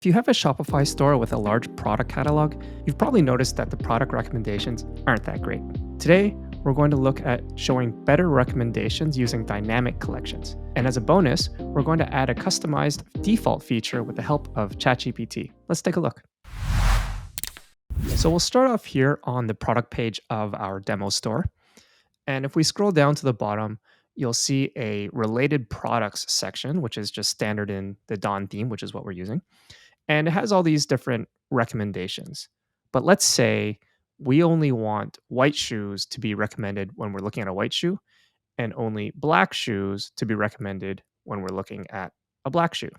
If you have a Shopify store with a large product catalog, you've probably noticed that the product recommendations aren't that great. Today, we're going to look at showing better recommendations using dynamic collections. And as a bonus, we're going to add a customized default feature with the help of ChatGPT. Let's take a look. So we'll start off here on the product page of our demo store. And if we scroll down to the bottom, you'll see a related products section, which is just standard in the Dawn theme, which is what we're using. And it has all these different recommendations. But let's say we only want white shoes to be recommended when we're looking at a white shoe, and only black shoes to be recommended when we're looking at a black shoe.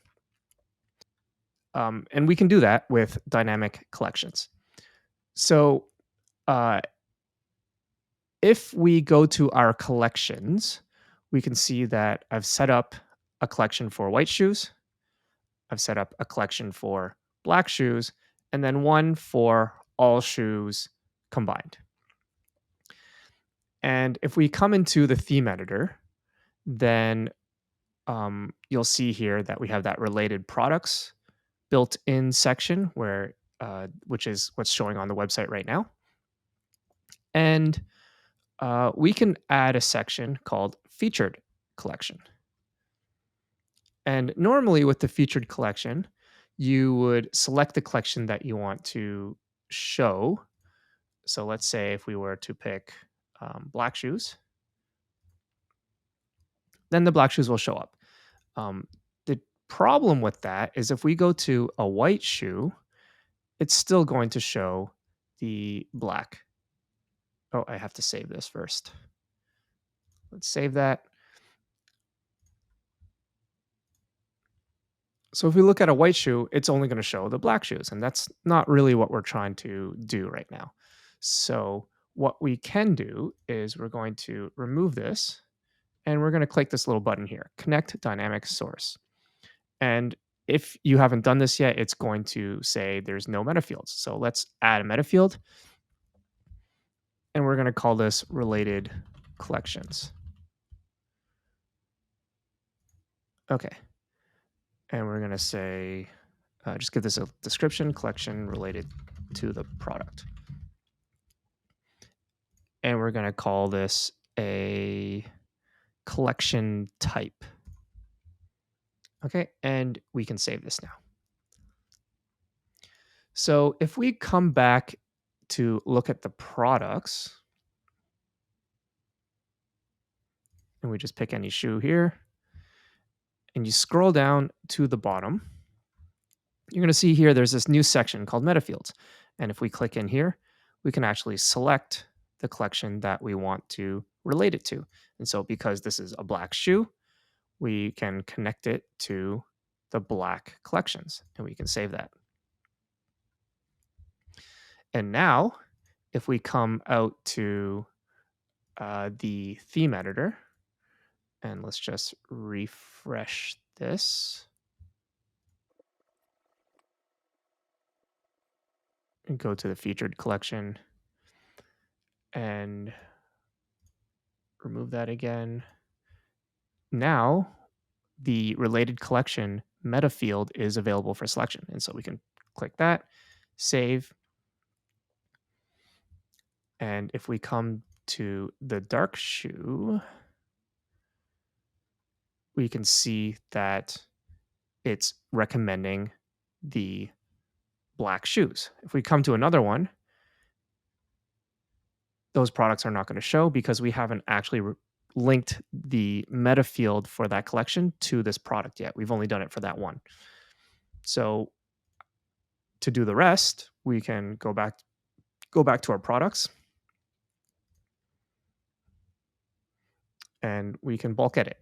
And we can do that with dynamic collections. So uh, if we go to our collections, we can see that I've set up a collection for white shoes, I've set up a collection for black shoes, and then one for all shoes combined. And if we come into the theme editor, then you'll see here that we have that related products built in section which is what's showing on the website right now. And we can add a section called featured collection. And normally with the featured collection, you would select the collection that you want to show. So let's say if we were to pick black shoes, then the black shoes will show up. The problem with that is if we go to a white shoe, it's still going to show the black. Oh, I have to save this first. Let's save that. So if we look at a white shoe, it's only going to show the black shoes, and that's not really what we're trying to do right now. So what we can do is we're going to remove this, and we're going to click this little button here, Connect Dynamic Source. And if you haven't done this yet, it's going to say there's no metafields. So let's add a metafield, and we're going to call this Related Collections. Okay. And we're going to say, just give this a description, collection related to the product. And we're going to call this a collection type. Okay, and we can save this now. So if we come back to look at the products, and we just pick any shoe here, and you scroll down to the bottom, you're going to see here there's this new section called metafields. And if we click in here, we can actually select the collection that we want to relate it to. And so because this is a black shoe, we can connect it to the black collections, and we can save that. And now, if we come out to the theme editor, and let's just refresh this and go to the featured collection and remove that again. Now, the related collection meta field is available for selection. And so we can click that, save. And if we come to the dark shoe, we can see that it's recommending the black shoes. If we come to another one, those products are not going to show because we haven't actually linked the meta field for that collection to this product yet. We've only done it for that one. So to do the rest, we can go back to our products, and we can bulk edit.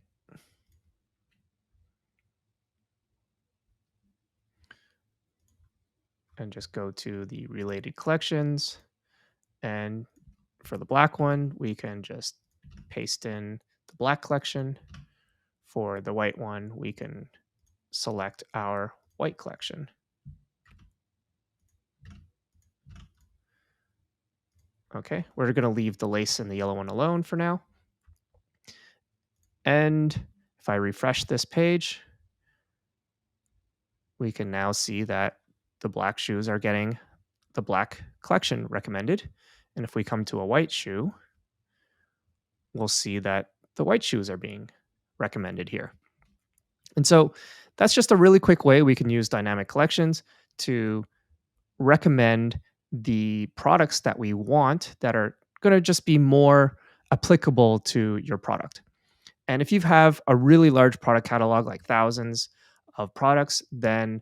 And just go to the related collections. And for the black one, we can just paste in the black collection. For the white one, we can select our white collection. Okay, we're going to leave the lace and the yellow one alone for now. And if I refresh this page, we can now see that the black shoes are getting the black collection recommended. And if we come to a white shoe, we'll see that the white shoes are being recommended here. And so that's just a really quick way we can use dynamic collections to recommend the products that we want that are going to just be more applicable to your product. And if you have a really large product catalog, like thousands of products, then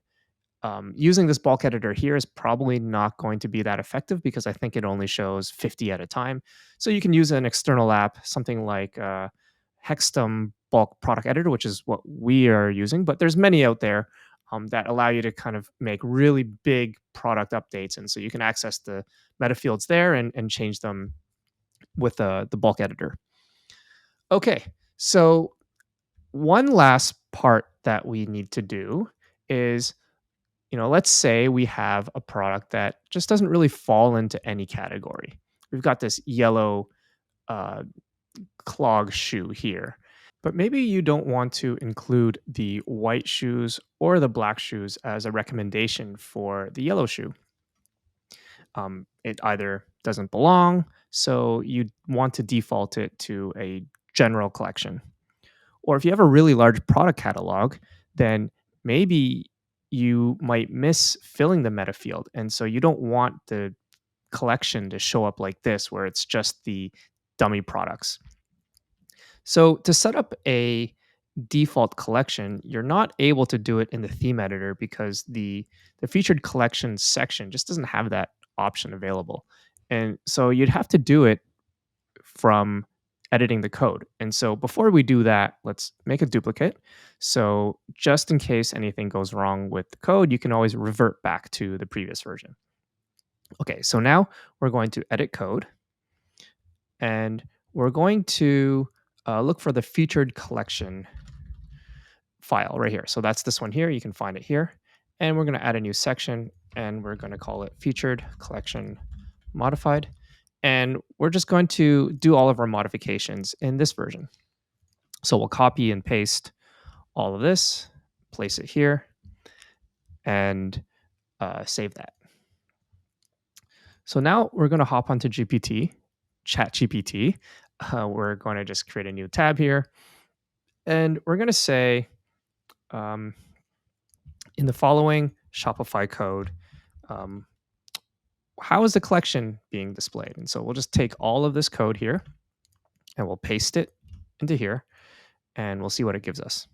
using this bulk editor here is probably not going to be that effective because I think it only shows 50 at a time. So you can use an external app, something like Hexstum bulk product editor, which is what we are using. But there's many out there that allow you to kind of make really big product updates, and so you can access the metafields there and change them with the bulk editor. Okay, so one last part that we need to do is, let's say we have a product that just doesn't really fall into any category. We've got this yellow uh, clog shoe here, but maybe you don't want to include the white shoes or the black shoes as a recommendation for the yellow shoe. It either doesn't belong, so you want to default it to a general collection. Or if you have a really large product catalog, then maybe you might miss filling the meta field. And so you don't want the collection to show up like this, where it's just the dummy products. So to set up a default collection, you're not able to do it in the theme editor because the featured collections section just doesn't have that option available. And so you'd have to do it from editing the code. And so before we do that, let's make a duplicate. So just in case anything goes wrong with the code, you can always revert back to the previous version. Okay, so now we're going to edit code and we're going to look for the featured collection file right here. So that's this one here. You can find it here. And we're going to add a new section and we're going to call it featured collection modified. And we're just going to do all of our modifications in this version. So we'll copy and paste all of this, place it here, and save that. So now we're going to hop onto ChatGPT. We're going to just create a new tab here. And we're going to say, um, in the following Shopify code, um, how is the collection being displayed? And so we'll just take all of this code here and we'll paste it into here and we'll see what it gives us.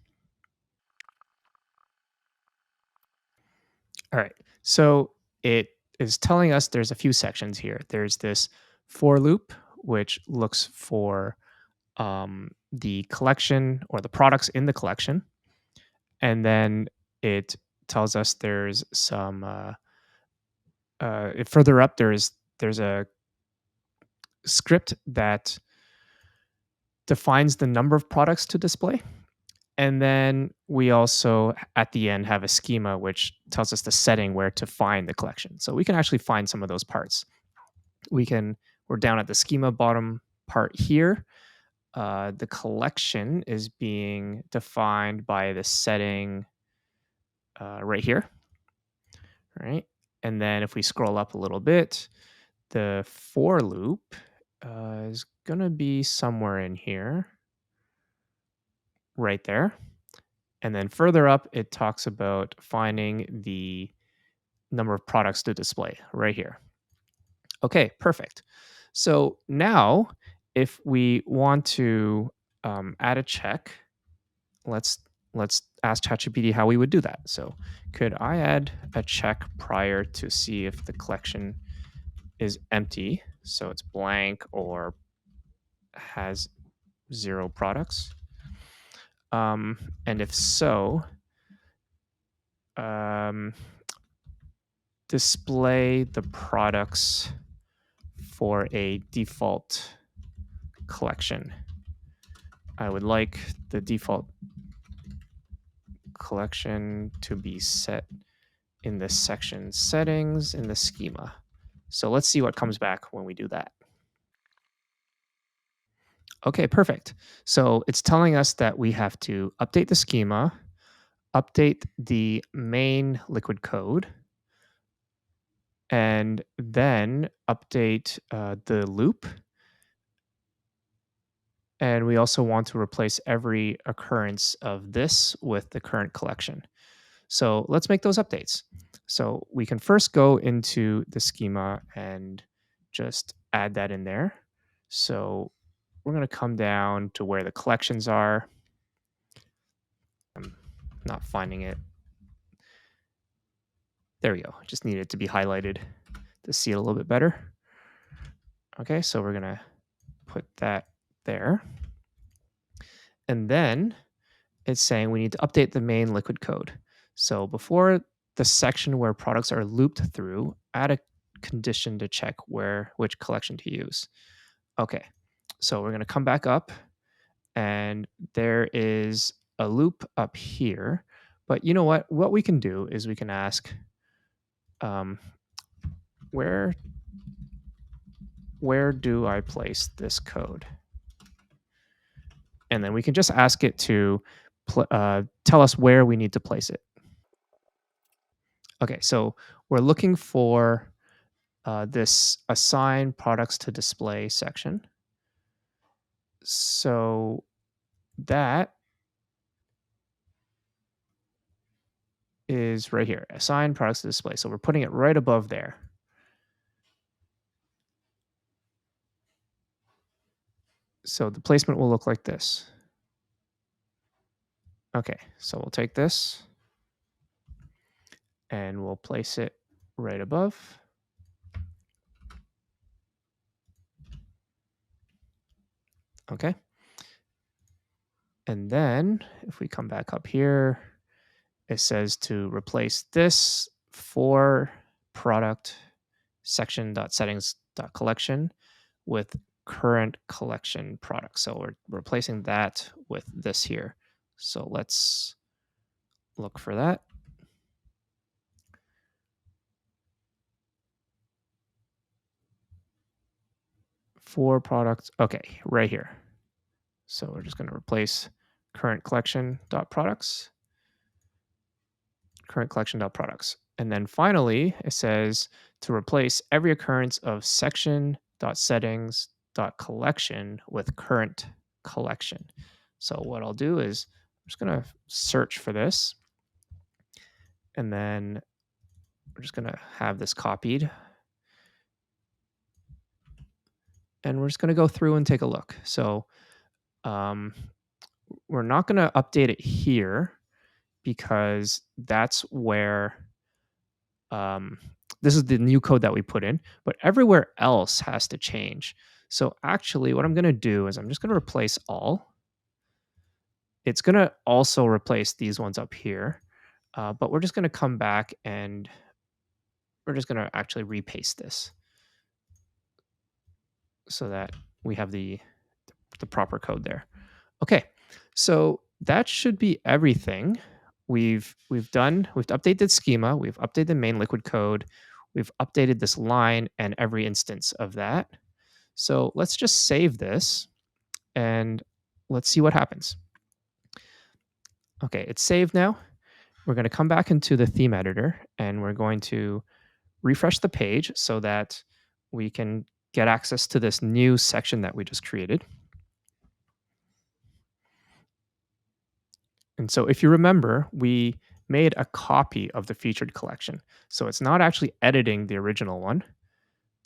All right. So it is telling us there's a few sections here. There's this for loop, which looks for the collection or the products in the collection. And then it tells us there's some further up, there's a script that defines the number of products to display. And then we also, at the end, have a schema which tells us the setting where to find the collection. So we can actually find some of those parts. We're down at the schema bottom part here. The collection is being defined by the setting right here. Right. And then if we scroll up a little bit, the for loop is going to be somewhere in here, right there. And then further up, it talks about finding the number of products to display right here. Okay, perfect. So now, if we want to add a check, let's ask ChatGPT how we would do that. So, could I add a check prior to see if the collection is empty, so it's blank or has 0 products? And if so, um, display the products for a default collection. I would like the default collection to be set in the section settings in the schema. So let's see what comes back when we do that. Okay, perfect. So it's telling us that we have to update the schema, update the main liquid code, and then update the loop. And we also want to replace every occurrence of this with the current collection. So let's make those updates. So we can first go into the schema and just add that in there. So we're going to come down to where the collections are. I'm not finding it. There we go. Just need it to be highlighted to see it a little bit better. Okay, so we're going to put that there. And then it's saying we need to update the main liquid code. So before the section where products are looped through, add a condition to check which collection to use. Okay, so we're going to come back up, and there is a loop up here. But you know what? What we can do is we can ask, where do I place this code? And then we can just ask it to tell us where we need to place it. Okay, so we're looking for this assign products to display section. So that is right here, assign products to display. So we're putting it right above there. So the placement will look like this. Okay, so we'll take this and we'll place it right above. Okay. And then if we come back up here, it says to replace this for product section.settings.collection with current collection product. So we're replacing that with this here. So let's look for that. For products, okay, right here. So we're just going to replace current collection.products, current collection.products. And then finally, it says to replace every occurrence of section.settings.collection with current collection. So what I'll do is I'm just going to search for this, and then we're just going to have this copied. And we're just going to go through and take a look. So we're not going to update it here because that's where this is the new code that we put in, but everywhere else has to change. So actually what I'm going to do is I'm just going to replace all. It's going to also replace these ones up here, but we're just going to come back and we're just going to actually repaste this so that we have the proper code there. Okay, so that should be everything. We've updated schema, we've updated the main liquid code, we've updated this line and every instance of that. So let's just save this and let's see what happens. Okay, it's saved now. We're going to come back into the theme editor and we're going to refresh the page so that we can get access to this new section that we just created. And so if you remember, we made a copy of the featured collection. So it's not actually editing the original one.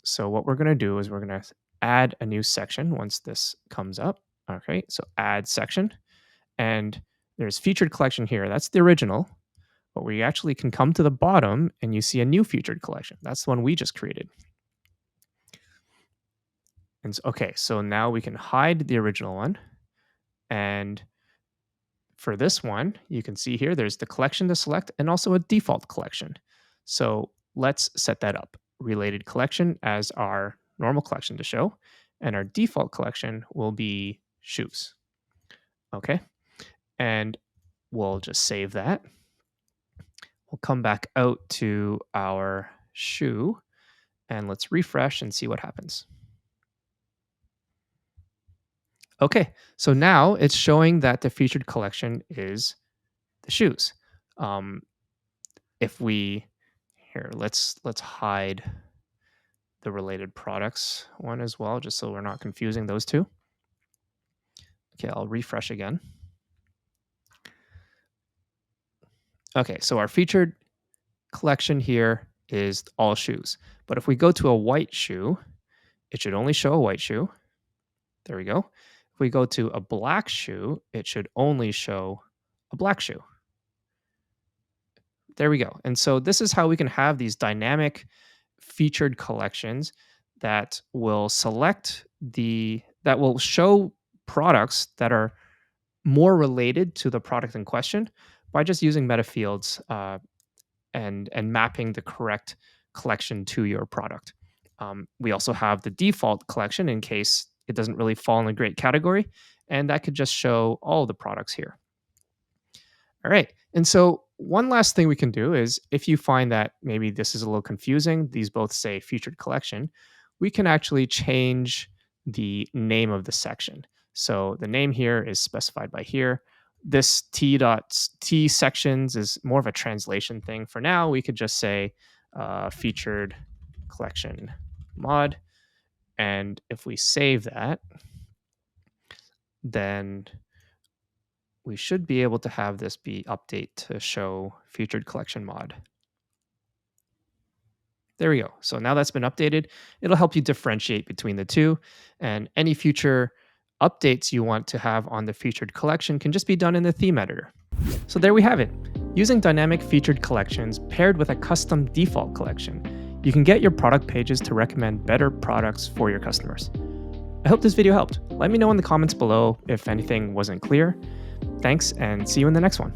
So what we're going to do is we're going to add a new section once this comes up. Okay, so add section. And there's featured collection here. That's the original. But we actually can come to the bottom and you see a new featured collection. That's the one we just created. And so, okay, so now we can hide the original one. And for this one, you can see here, there's the collection to select and also a default collection. So let's set that up. Related collection as our normal collection to show, and our default collection will be shoes. Okay, and we'll just save that. We'll come back out to our shoe and let's refresh and see what happens. Okay, so now it's showing that the featured collection is the shoes. Um, if we here, let's hide the related products one as well, just so we're not confusing those two. Okay, I'll refresh again. Okay, so our featured collection here is all shoes. But if we go to a white shoe, it should only show a white shoe. There we go. If we go to a black shoe, it should only show a black shoe. There we go. And so this is how we can have these dynamic featured collections that will that will show products that are more related to the product in question by just using metafields and mapping the correct collection to your product. We also have the default collection in case it doesn't really fall in a great category, and that could just show all the products here. All right. And so one last thing we can do is if you find that maybe this is a little confusing, these both say featured collection, we can actually change the name of the section. So the name here is specified by here. This T sections is more of a translation thing. For now, we could just say featured collection mod. And if we save that, then we should be able to have this be update to show featured collection mod. There we go. So now that's been updated. It'll help you differentiate between the two, and any future updates you want to have on the featured collection can just be done in the theme editor. So there we have it. Using dynamic featured collections paired with a custom default collection, you can get your product pages to recommend better products for your customers. I hope this video helped. Let me know in the comments below if anything wasn't clear. Thanks, and see you in the next one.